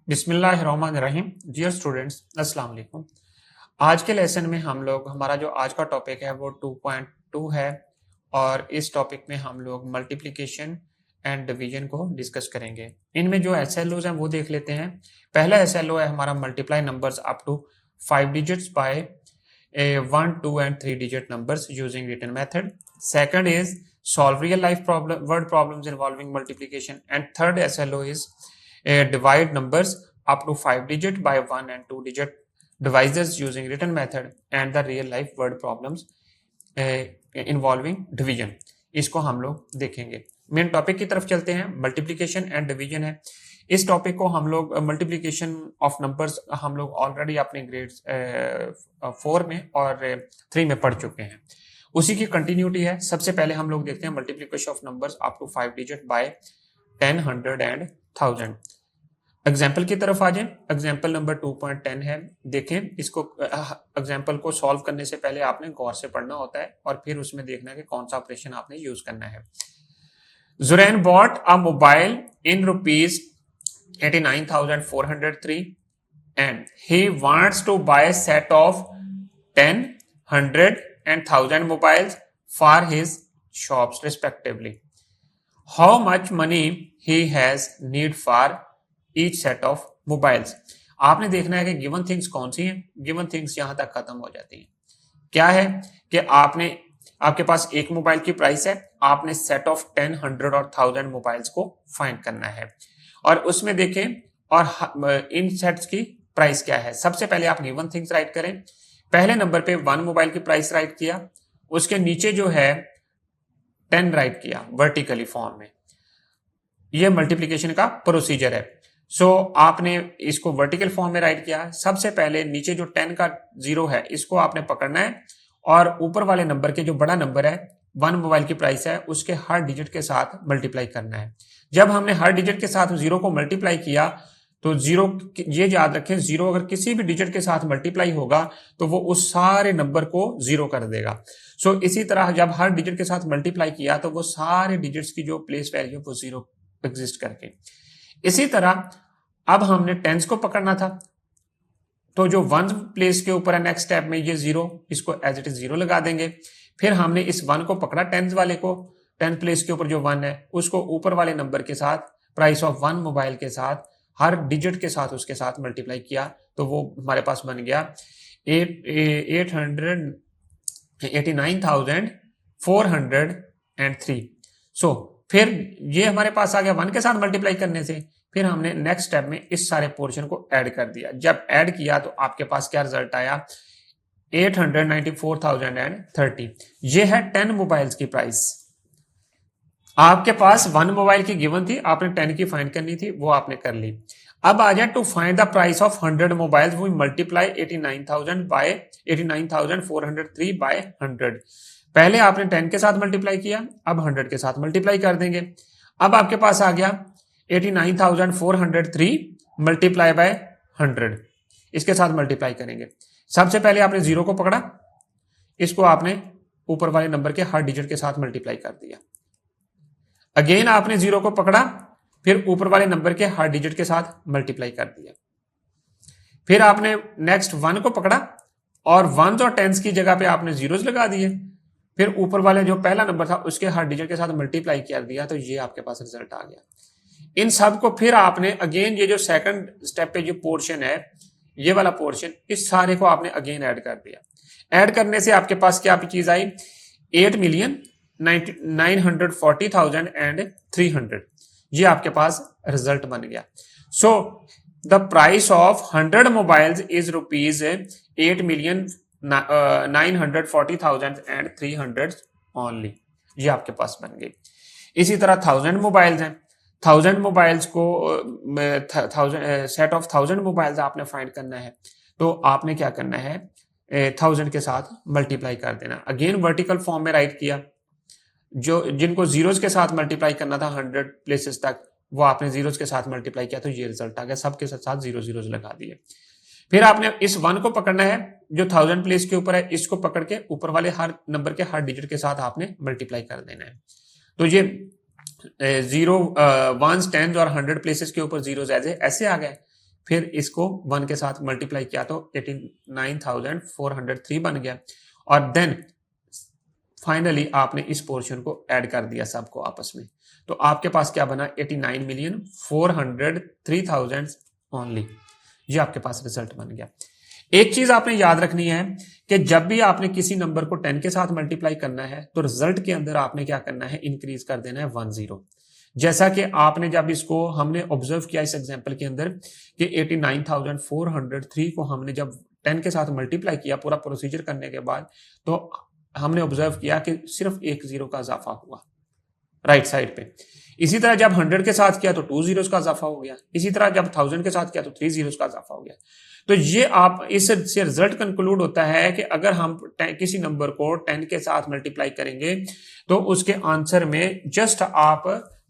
बिस्मिल्लाहिर्रहमानिर्रहीम। Dear students, अस्सलाम वालेकुम। आज के लेसन में हम लोग हमारा जो आज का टॉपिक है वो 2.2 है और इस टॉपिक में हम लोग मल्टीप्लिकेशन एंड डिवीजन को डिस्कस करेंगे। इनमें जो एसएलओज हैं वो देख लेते हैं। पहला एसएलओ है हमारा multiply numbers up to 5 digits by 1, 2 and 3 digit numbers using written method. Second is solve real life word problems involving multiplication, and third SLO is divide numbers up to 5 digit by 1 and 2 digit divisors using written method and the real life word problems involving division. इसको हम लोग देखेंगे। Main topic की तरफ चलते हैं। Multiplication and division है। इस टॉपिक को हम लोग मल्टीप्लिकेशन ऑफ नंबर्स हम लोग ऑलरेडी अपने ग्रेड 4 में और 3 में पढ़ चुके हैं। उसी की कंटिन्यूटी है। सबसे पहले हम लोग देखते हैं multiplication of numbers up to 5 digit by 10, 100 and 1000। Example की तरफ आ जाए। एग्जाम्पल नंबर 2.10 है। देखें, इसको एग्जाम्पल को सॉल्व करने से पहले आपने गौर से पढ़ना होता है और फिर उसमें देखना है कि कौन सा ऑपरेशन आपने यूज करना है। Zurain bought a mobile in rupees 89,403 and he wants to buy a set of 10, 100 and 1000 mobiles for his shops respectively. How much money he has need for each set of mobiles? आपने देखना है कि given things कौन सी हैं। Given things यहां तक खत्म हो जाती हैं। क्या है कि आपके पास एक मोबाइल की प्राइस है, आपने सेट ऑफ 10, 100 और 1000 मोबाइल्स को फाइंड करना है और उसमें देखें और इन सेट्स की प्राइस क्या है। सबसे पहले आप गिवन थिंग्स राइट करें। पहले नंबर पे 1 मोबाइल की प्राइस राइट किया, उसके नीचे जो है 10 राइट किया वर्टिकली फॉर्म में। यह मल्टीप्लिकेशन का प्रोसीजर है। सो आपने इसको वर्टिकल फॉर्म में राइट किया। सबसे पहले नीचे जो 10 का 0 है इसको आपने पकड़ना है और ऊपर वाले नंबर के जो बड़ा नंबर है 1 मोबाइल की प्राइस है उसके हर डिजिट के साथ मल्टीप्लाई करना है। जब हमने हर डिजिट के साथ 0 को मल्टीप्लाई किया तो 0, ये याद रखें, 0 अगर किसी भी डिजिट के साथ मल्टीप्लाई होगा तो वो उस सारे नंबर को 0 कर देगा। सो इसी तरह जब हर डिजिट के साथ मल्टीप्लाई किया तो वो सारे डिजिट्स की जो प्लेस वैल्यू वो 0 एग्जिस्ट करके। इसी तरह अब हमने टेंस को पकड़ना था तो जो 1 प्लेस के ऊपर है नेक्स्ट स्टेप में ये 0, इसको एज इट इज 0 लगा देंगे। फिर हमने इस 1 को पकड़ा, टेंस वाले को, 10 प्लेस के ऊपर जो 1 है उसको ऊपर वाले नंबर के साथ प्राइस ऑफ 1 मोबाइल के साथ हर डिजिट के साथ उसके साथ मल्टीप्लाई किया तो वो हमारे पास बन गया 889,403। सो फिर ये हमारे पास आ गया 1 के साथ मल्टीप्लाई करने से। फिर हमने नेक्स्ट स्टेप में इस सारे पोर्शन को ऐड कर दिया। जब ऐड किया तो आपके पास क्या रिजल्ट आया, 894,030। ये है 10 मोबाइल्स की प्राइस। आपके पास 1 मोबाइल की गिवन थी, आपने 10 की फाइंड करनी थी, वो आपने कर ली। अब आ जाए to find the price of 100 mobiles, we multiply 89,403 by 100। पहले आपने 10 के साथ मल्टीप्लाई किया, अब 100 के साथ मल्टीप्लाई कर देंगे। अब आपके पास आ गया 89,403 मल्टीप्लाई बाय 100, इसके साथ मल्टीप्लाई करेंगे। सबसे पहले आपने 0 को पकड़ा, इसको आपने ऊपर वाले नंबर के हर डिजिट के साथ मल्टीप्लाई कर दिया। अगेन आपने 0 को पकड़ा, फिर ऊपर वाले नंबर के हर डिजिट के साथ मल्टीप्लाई कर दिया। फिर आपने नेक्स्ट 1 को पकड़ा और 1s और 10s की जगह पे आपने 0s लगा दिए। फिर ऊपर वाले जो पहला नंबर था उसके हर डिजिट के साथ मल्टीप्लाई कर दिया तो ये आपके पास रिजल्ट आ गया। इन सब को फिर आपने अगेन ये जो सेकंड स्टेप पे जो पोर्शन है, ये वाला पोर्शन, इस सारे को आपने अगेन ऐड कर दिया। ऐड करने से आपके पास क्या चीज आई, 8,940,300। ये आपके पास रिजल्ट बन गया। So the price of 100 mobiles is rupees 8,940,300 only. ये आपके पास बन गई। इसी तरह 1000 मोबाइल्स हैं। 1000 मोबाइल्स को सेट ऑफ 1000 मोबाइल्स आपने फाइंड करना है तो आपने क्या करना है, 1000 के साथ मल्टीप्लाई कर देना। अगेन वर्टिकल फॉर्म में राइट किया। जो जिनको 0s के साथ मल्टीप्लाई करना था 100 प्लेसेस तक, वो आपने 0s के साथ मल्टीप्लाई किया तो ये रिजल्ट आ गया। सबके साथ 0 लगा दिए। फिर आपने इस 1 को पकड़ना है जो 1000 प्लेस के ऊपर है, इसको पकड़ के ऊपर वाले हर नंबर के हर डिजिट के साथ आपने मल्टीप्लाई कर देना है। तो ये 0, 1s, 10s और 100 प्लेसेस के ऊपर 0s ऐसे आ गए। फिर इसको 1 के साथ मल्टीप्लाई किया तो 89,403 बन गया, और देन फाइनली आपने इस पोर्शन को ऐड कर दिया सबको आपस में, तो आपके पास क्या बना 89,403,000 ओनली। ये आपके पास रिजल्ट बन गया। एक चीज आपने याद रखनी है कि जब भी आपने किसी नंबर को 10 के साथ मल्टीप्लाई करना है तो रिजल्ट के अंदर आपने क्या करना है, इंक्रीज कर देना है 10। जैसा कि आपने जब इसको हमने ऑब्जर्व किया इस एग्जांपल के अंदर कि 89,403 को हमने जब 10 के साथ मल्टीप्लाई किया पूरा प्रोसीजर करने के बाद, तो हमने ऑब्जर्व किया कि सिर्फ एक जीरो का इजाफा हुआ राइट साइड पे। इसी तरह जब 100 के साथ किया तो 2 जीरोस का इजाफा हो गया, इसी तरह जब 1000 के साथ किया तो 3 जीरोस का इजाफा हो गया। तो ये आप इससे रिजल्ट कंक्लूड होता है कि अगर हम किसी नंबर को 10 के साथ मल्टीप्लाई करेंगे तो उसके आंसर में जस्ट आप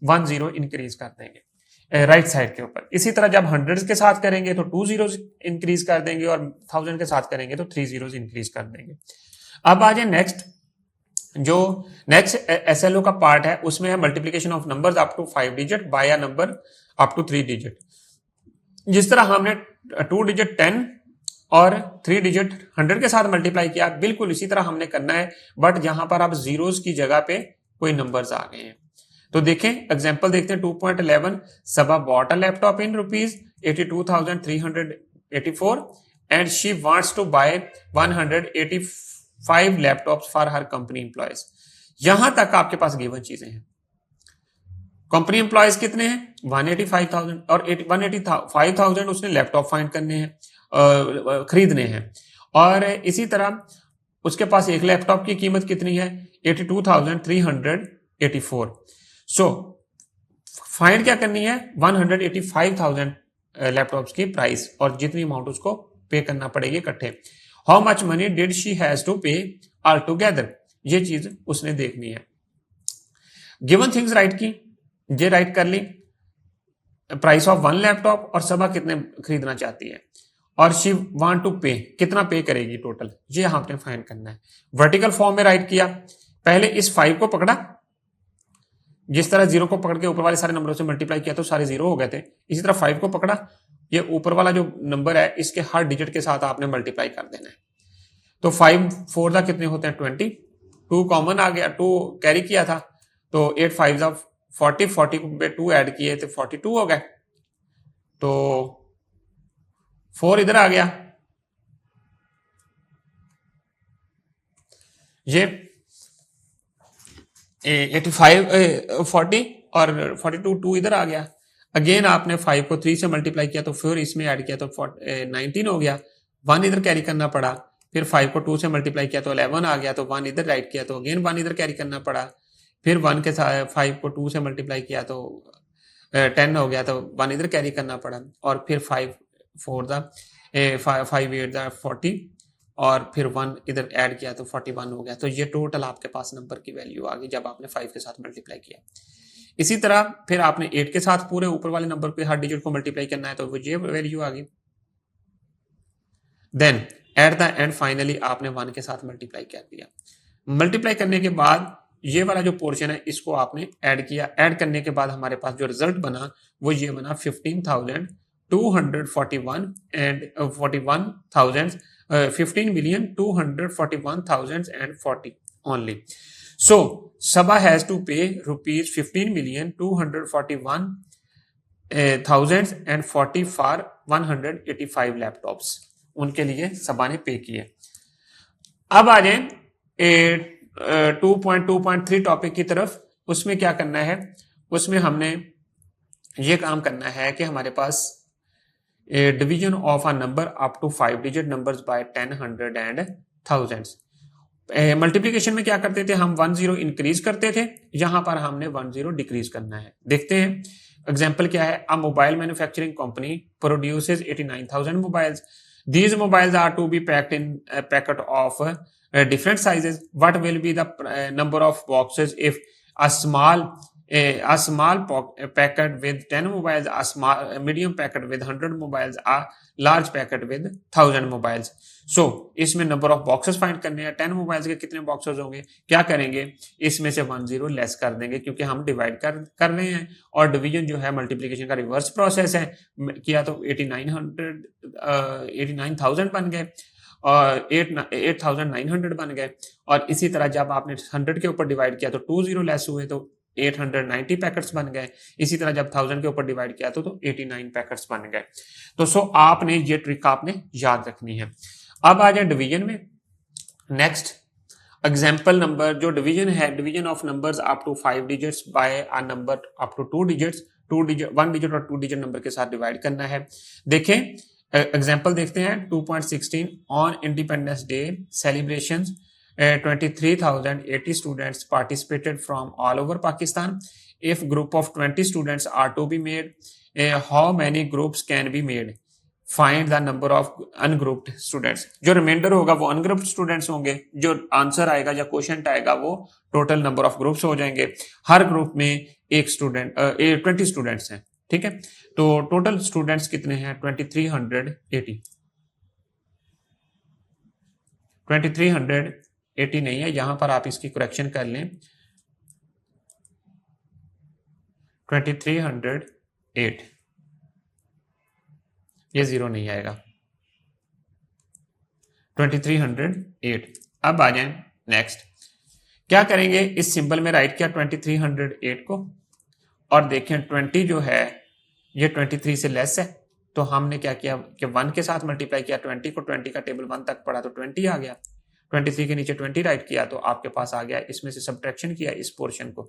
1 जीरो इंक्रीज कर देंगे राइट साइड के ऊपर। इसी तरह जब 100 के साथ करेंगे तो 2 जीरोस इंक्रीज कर देंगे, और 1000 के साथ करेंगे तो 3 जीरोस इंक्रीज कर देंगे। अब आ जाए नेक्स्ट, जो नेक्स्ट एसएलओ का पार्ट है उसमें है multiplication of numbers up to 5 digit by a number up to 3 digit. जिस तरह हमने 2 डिजिट 10 और 3 डिजिट 100 के साथ मल्टीप्लाई किया, बिल्कुल इसी तरह हमने करना है, बट यहां पर अब जीरोस की जगह पे कोई नंबर्स आ गए हैं। तो देखें एग्जांपल देखते हैं 2.11 Saba bought a laptop in ₹82,384 and she wants to buy 185 laptops for her company employees. यहां तक आपके पास गिवन चीजें हैं। कंपनी एम्प्लॉयज कितने हैं 185,000, और 185,000 उसने लैपटॉप फाइंड करने हैं, खरीदने हैं, और इसी तरह उसके पास एक लैपटॉप की कीमत कितनी है 82,384। सो फाइंड क्या करनी है 185,000 लैपटॉप्स की प्राइस और जितनी अमाउंट उसको पे करना पड़ेगी इकट्ठे। How much money did she has to pay all together, ये चीज उसने देखनी है। गिवन थिंग्स राइट की, ये राइट कर ली, प्राइस ऑफ 1 लैपटॉप और सबा कितने खरीदना चाहती है, और शी वांट टू पे कितना पे करेगी टोटल, ये यहां आपने फाइंड करना है। वर्टिकल फॉर्म में राइट किया, पहले इस 5 को पकड़ा, जिस तरह 0 को पकड़ के ऊपर वाले सारे नंबरों से मल्टीप्लाई किया तो सारे 0 हो गए थे, इसी तरह 5 को पकड़ा, ये ऊपर वाला जो नंबर है इसके हर डिजिट के साथ आपने मल्टीप्लाई कर देना है। तो 5 4 दा कितने होते हैं 20, 2 कॉमन आ गया, 2 कैरी किया था, तो 8 5 दा 40, 40 पे 2 ऐड किए तो 42 हो गए, तो 4 इधर आ गया, ये 85 40 और 42 2 इधर आ गया। अगेन आपने 5 को 3 से मल्टीप्लाई किया तो फिर इसमें ऐड किया तो 19 हो गया, 1 इधर कैरी करना पड़ा, फिर 5 को 2 से मल्टीप्लाई किया तो 11 आ गया, तो 1 इधर राइट किया तो अगेन 1 इधर कैरी करना पड़ा, फिर 1 के साथ 5 को 2 से मल्टीप्लाई किया तो 10 हो गया, तो 1 इधर कैरी करना पड़ा, और फिर 5 4 दा 5 8 दा 40, और फिर 1 इधर ऐड किया तो 41 हो गया। तो ये टोटल आपके पास नंबर की वैल्यू आ गई जब आपने 5 के साथ मल्टीप्लाई किया। इसी तरह फिर आपने 8 के साथ पूरे ऊपर वाले नंबर पे हर डिजिट को मल्टीप्लाई करना है, तो वो ये वैल्यू आ गई। Then at the end finally आपने 1 के साथ मल्टीप्लाई कर दिया। मल्टीप्लाई करने के बाद ये वाला जो पोर्शन है इसको आपने ऐड किया, ऐड करने के बाद हमारे पास जो रिजल्ट बना वो ये बना 15,241 and 15,241,040 only. So Sabha has to pay rupees 15,241,040 for 185 laptops, उनके लिए सबा ने पे किए। अब आ जाए 2.2.3 टॉपिक की तरफ। उसमें क्या करना है, उसमें हमने ये काम करना है कि हमारे पास division of a number up to 5 digit numbers by 10, 100 and thousands. Multiplication में क्या करते थे हम 1 0 इंक्रीज करते थे, यहां पर हमने 1 0 डिक्रीज करना है। देखते हैं एग्जांपल क्या है। अ mobile manufacturing company produces 89,000 mobiles. These mobiles are to be packed in a packet of different sizes. What will be the number of boxes if a small a small packet with 10 mobiles, a medium packet with 100 mobiles, a large packet with 1000 mobiles. So इसमें number of boxes find करने हैं. 10 mobiles के कितने boxes होंगे? क्या करेंगे, इसमें से 1 0 लेस कर देंगे क्योंकि हम डिवाइड कर रहे हैं. और डिवीजन जो है मल्टीप्लीकेशन का रिवर्स प्रोसेस है, किया तो 89,000 बन गए और 8,900 बन गए. और इसी तरह जब आपने 100 के ऊपर डिवाइड किया तो 2 0 लेस हुए तो 890 पैकेट्स बन गए. इसी तरह जब 1000 के ऊपर डिवाइड किया तो 89 पैकेट्स बन गए. तो सो आपने ये ट्रिक आपने याद रखनी है. अब आ जाए डिवीजन में. नेक्स्ट एग्जाम्पल नंबर जो डिवीजन है, division of numbers up to 5 digits by a number up to 2 digits. 1 digit और 2 डिजिट नंबर के साथ डिवाइड करना है. देखें एग्जाम्पल देखते हैं. 2.16 on independence day celebrations 23,080 students participated from all over Pakistan. If group of 20 students are to be made, how many groups can be made? Find the number of ungrouped students. जो reminder होगा वो ungrouped students होंगे. जो answer आएगा या question आएगा वो total number of groups हो जाएंगे. हर ग्रुप में एक स्टूडेंट 20 स्टूडेंट्स हैं. ठीक है, तो टोटल स्टूडेंट्स कितने हैं? 2380. 2380 नहीं है, यहां पर आप इसकी करेक्शन कर लें. 2308 ये जीरो नहीं आएगा. 2308. अब आ जाए नेक्स्ट. क्या करेंगे, इस सिंबल में राइट किया 2308 को और देखें 20 जो है ये 23 से लेस है. तो हमने क्या किया कि 1 के साथ मल्टीप्लाई किया 20 को. 20 का टेबल 1 तक पढ़ा तो 20 आ गया. 23 के नीचे 20 राइट किया तो आपके पास आ गया. इसमें से सब्ट्रैक्शन किया इस पोर्शन को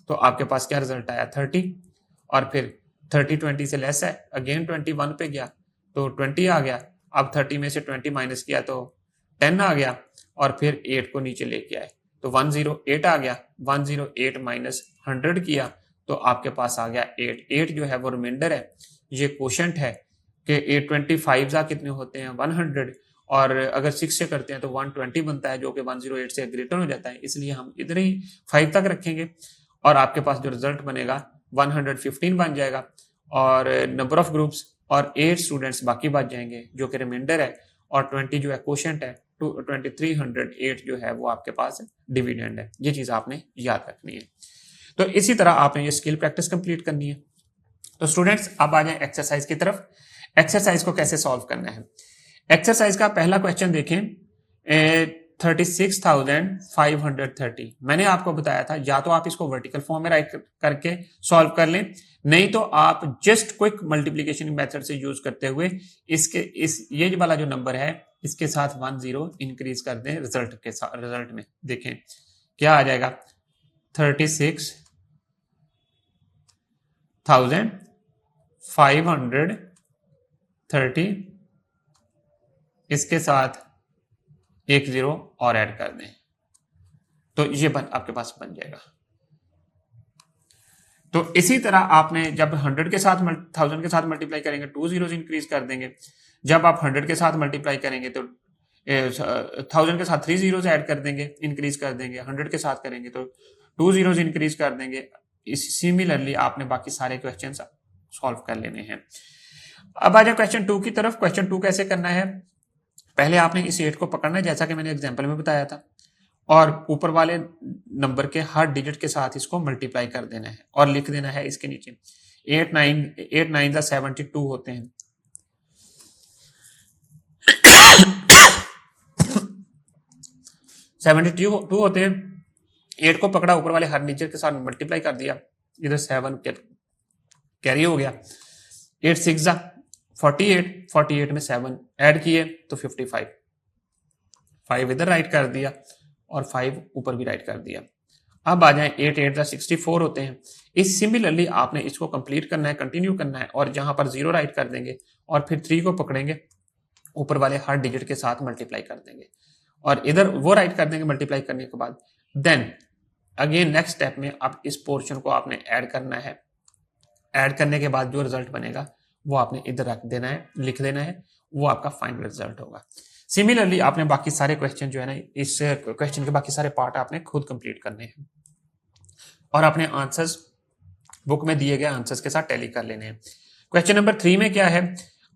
तो आपके पास क्या रिजल्ट आया? 30. और फिर 30 20 से लेस है, अगेन 21 पे गया तो 20 आ गया. अब 30 में से 20 माइनस किया तो 10 आ गया और फिर 8 को नीचे लेके आए तो 108 आ गया. 108 माइनस 100 किया तो आपके पास आ गया 8. 8 जो है वो रिमाइंडर है, ये क्वोशंट है कि 825 कितने होते हैं? 100. और अगर 6 से करते हैं तो 120 बनता है जो कि 108 से ग्रेटर हो जाता है. इसलिए हम इधर ही 5 तक रखेंगे और आपके पास जो रिजल्ट बनेगा 115 बन जाएगा. और नंबर ऑफ ग्रुप्स और 8 स्टूडेंट्स बाकी बच जाएंगे जो कि रिमाइंडर है. और 20 जो है क्वोशंट है. 2308 जो है वो आपके पास डिविडेंड है. ये चीज आपने याद रखनी है. तो इसी तरह आपने ये स्किल प्रैक्टिस कंप्लीट करनी है. तो स्टूडेंट्स अब आ जाए एक्सरसाइज की तरफ. एक्सरसाइज को कैसे सॉल्व करना है? एक्सरसाइज का पहला क्वेश्चन देखें. 36,530. मैंने आपको बताया था या तो आप इसको वर्टिकल फॉर्म में राइट करके सॉल्व कर लें, नहीं तो आप जस्ट क्विक मल्टीप्लिकेशन मेथड से यूज करते हुए ये वाला जो नंबर है इसके साथ 1 0 इंक्रीज कर दें. रिजल्ट में देखें क्या आ जाएगा. 36,530 इसके साथ 1 0 और ऐड कर दें तो ये आपके पास बन जाएगा. तो इसी तरह आपने जब 100 के साथ 1000 के साथ मल्टीप्लाई करेंगे 2 जीरोस इंक्रीज कर देंगे. जब आप 100 के साथ मल्टीप्लाई करेंगे तो 1000 के साथ 3 जीरोस ऐड कर देंगे, इंक्रीज कर देंगे. 100 के साथ करेंगे तो 2 जीरोस इंक्रीज कर देंगे. सिमिलरली आपने बाकी सारे क्वेश्चन सॉल्व कर लेने हैं. अब आ जाए क्वेश्चन 2 की तरफ. क्वेश्चन 2 कैसे करना है? पहले आपने इस 8 को पकड़ना है जैसा कि मैंने एग्जांपल में बताया था और ऊपर वाले नंबर के हर डिजिट के साथ इसको मल्टीप्लाई कर देना है और लिख देना है इसके नीचे 8 9 72 होते हैं. 72 होते हैं. 8 को पकड़ा, ऊपर वाले हर डिजिट के साथ मल्टीप्लाई कर दिया, इधर 7 कैरी हो गया. 8 6 48 में 7 ऐड किए तो 55. 5 इधर राइट कर दिया और 5 ऊपर भी राइट कर दिया. अब आ जाए 8 8 64 होते हैं. इस सिमिलरली आपने इसको कंप्लीट करना है, कंटिन्यू करना है और जहां पर 0 राइट कर देंगे और फिर 3 को पकड़ेंगे, ऊपर वाले हर डिजिट के साथ मल्टीप्लाई कर देंगे और इधर वो राइट कर देंगे मल्टीप्लाई करने के बाद. देन अगेन नेक्स्ट स्टेप में आप इस पोर्शन को आपने ऐड करना है. ऐड करने के बाद जो रिजल्ट बनेगा वो आपने इधर रख देना है, लिख देना है, वो आपका फाइनल रिजल्ट होगा. सिमिलरली आपने बाकी सारे क्वेश्चन जो है ना, इस क्वेश्चन के बाकी सारे पार्ट आपने खुद कंप्लीट करने हैं. और अपने आंसर्स बुक में दिए गए आंसर्स के साथ टैली कर लेने हैं। क्वेश्चन नंबर 3 में क्या है,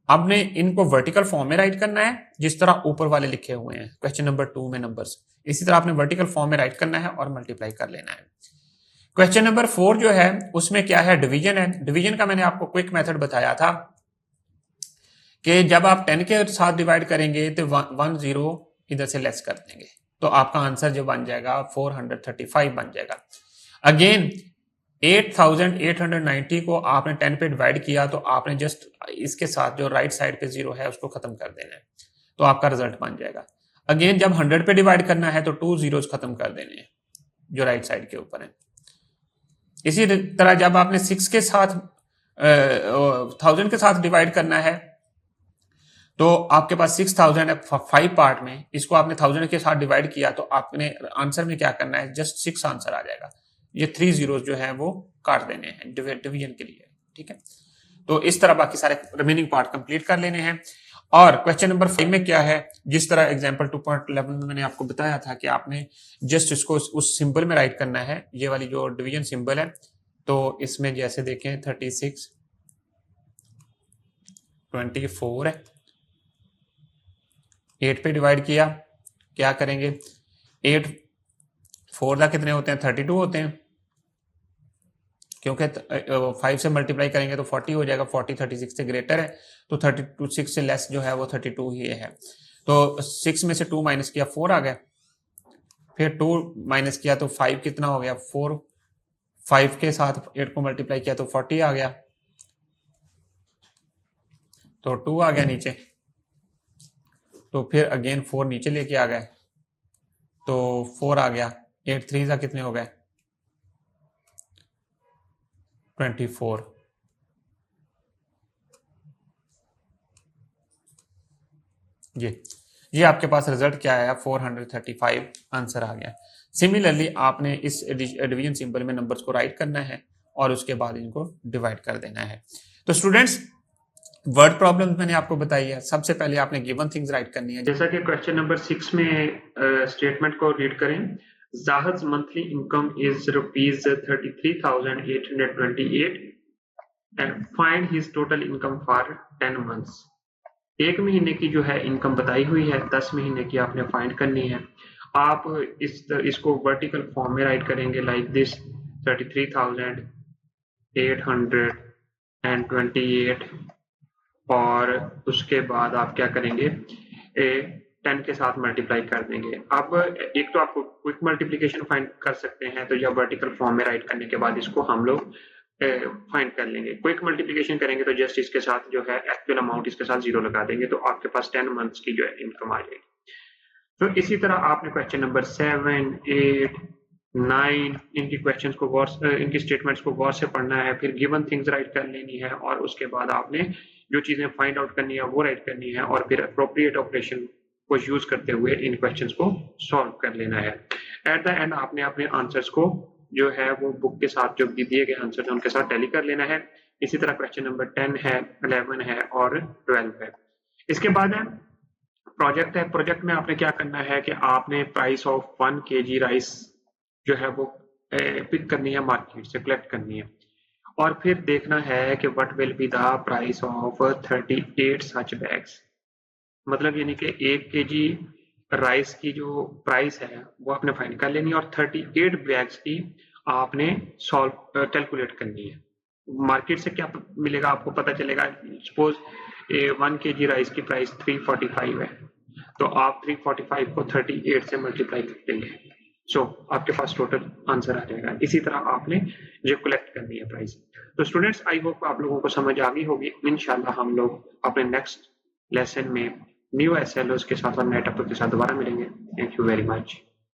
आपने इनको वर्टिकल फॉर्म में राइट करना है जिस तरह ऊपर वाले लिखे हुए हैं क्वेश्चन नंबर 2 में नंबर्स, इसी तरह आपने वर्टिकल फॉर्म में राइट करना है और मल्टीप्लाई कर लेना है। क्वेश्चन नंबर 4 जो है उसमें क्या है, डिवीजन है। डिवीजन का मैंने आपको क्विक मेथड बताया था कि जब आप 10 के साथ डिवाइड करेंगे तो 1 0 इधर से लेस कर देंगे तो आपका आंसर जो बन जाएगा 435 बन जाएगा। अगेन 8890 को आपने 10 पे डिवाइड किया तो आपने जस्ट इसके साथ जो राइट साइड पे 0 है उसको खत्म कर देना है तो आपका रिजल्ट बन जाएगा। अगेन जब 100 पे डिवाइड करना है तो 2 zeros खत्म कर देने हैं जो राइट साइड के ऊपर है। इसी तरह जब आपने 6 के साथ 1000 के साथ डिवाइड करना है तो आपके पास 6000 है 5 पार्ट में, इसको आपने 1000 के साथ डिवाइड किया तो आपने आंसर में क्या करना है, जस्ट 6 आंसर आ जाएगा। ये 3 zeros जो है वो काट देने हैं डिवीजन के लिए, ठीक है। तो इस तरह बाकी सारे रिमेनिंग पार्ट कंप्लीट कर लेने हैं। और क्वेश्चन नंबर 5 में क्या है, जिस तरह एग्जांपल 2.11 में मैंने आपको बताया था कि आपने जस्ट इसको उस सिंबल में राइट करना है, ये वाली जो डिवीजन सिंबल है। तो इसमें जैसे देखें 36 24 है, 8 पे डिवाइड किया, क्या करेंगे 8 4 कितने होते हैं 32 होते हैं, क्योंकि 5 से मल्टीप्लाई करेंगे तो 40 हो जाएगा। 40 36 से ग्रेटर है तो 32 6 से लेस जो है वो 32 ही है। तो 6 में से 2 माइनस किया 4 आ गया, फिर 2 माइनस किया तो 5 कितना हो गया 4, 5 के साथ 8 को मल्टीप्लाई किया तो 40 आ गया, तो 2 आ गया नीचे। तो फिर अगेन 4 नीचे लेके आ गए तो 4 आ गया, 8 3 कितने हो गए 24। ये आपके पास रिजल्ट क्या आया 435 आंसर आ गया। सिमिलरली आपने इस डिवीजन सिंबल में नंबर्स को राइट करना है और उसके बाद इनको डिवाइड कर देना है। तो स्टूडेंट्स वर्ड प्रॉब्लम्स मैंने आपको बताई है। सबसे पहले आपने गिवन थिंग्स राइट करनी है, जैसा कि क्वेश्चन नंबर 6 में स्टेटमेंट को रीड करें। Zahid monthly income is ₹33,828 and find his total income for 10 months. एक महीने की जो है इनकम बताई हुई है, 10 महीने की आपने फाइंड करनी है। आप इसको वर्टिकल फॉर्म में राइट करेंगे लाइक दिस 33,828 और उसके बाद आप क्या करेंगे 10 के साथ मल्टीप्लाई कर देंगे। अब एक तो आप क्विक मल्टीप्लिकेशन फाइंड कर सकते हैं, तो जब वर्टिकल फॉर्म में राइट करने के बाद इसको हम लोग फाइंड कर लेंगे। क्विक मल्टीप्लिकेशन करेंगे तो जस्ट इसके साथ जो है एक्चुअल अमाउंट इसके साथ 0 लगा देंगे तो आपके पास 10 मंथ्स की जो है इनकम आ जाएगी। तो इसी तरह आपने क्वेश्चन नंबर 7 8 9 इनकी क्वेश्चंस को इनकी स्टेटमेंट्स को गौर से पढ़ना है, फिर गिवन थिंग्स राइट कर लेनी है और उसके बाद आपने जो चीजें फाइंड आउट करनी है वो राइट करनी है और फिर अप्रोप्रिएट ऑपरेशन को यूज करते हुए इन क्वेश्चंस को सॉल्व कर लेना है। एट द एंड आपने अपने आंसर्स को जो है वो बुक के साथ जो दिए गए आंसर है उनके साथ टैली कर लेना है। इसी तरह क्वेश्चन नंबर 10 है, 11 है और 12 है। इसके बाद है प्रोजेक्ट है। प्रोजेक्ट में आपने क्या करना है कि आपने प्राइस ऑफ 1 kg राइस जो है वो पिक करनी है, मार्केट से कलेक्ट करनी है और फिर देखना है कि what will be the price of 38 such bags. मतलब यानी कि 1 kg राइस की जो प्राइस है वो आपने फाइंड कर लेनी है और 38 बैग्स की आपने सॉल्व कैलकुलेट करनी है। मार्केट से क्या मिलेगा आपको पता चलेगा। सपोज 1 kg राइस की प्राइस 345 है तो आप 345 को 38 से मल्टीप्लाई कर देंगे, सो आपके पास टोटल आंसर आ जाएगा। इसी तरह आपने जो कलेक्ट करनी है प्राइस। तो स्टूडेंट्स आई होप आप लोगों को समझ आ गई होगी। इंशाल्लाह हम लोग अपने नेक्स्ट लेसन में न्यू एसएलओस के साथ और नए टॉपिक के साथ दोबारा मिलेंगे। Thank you very much.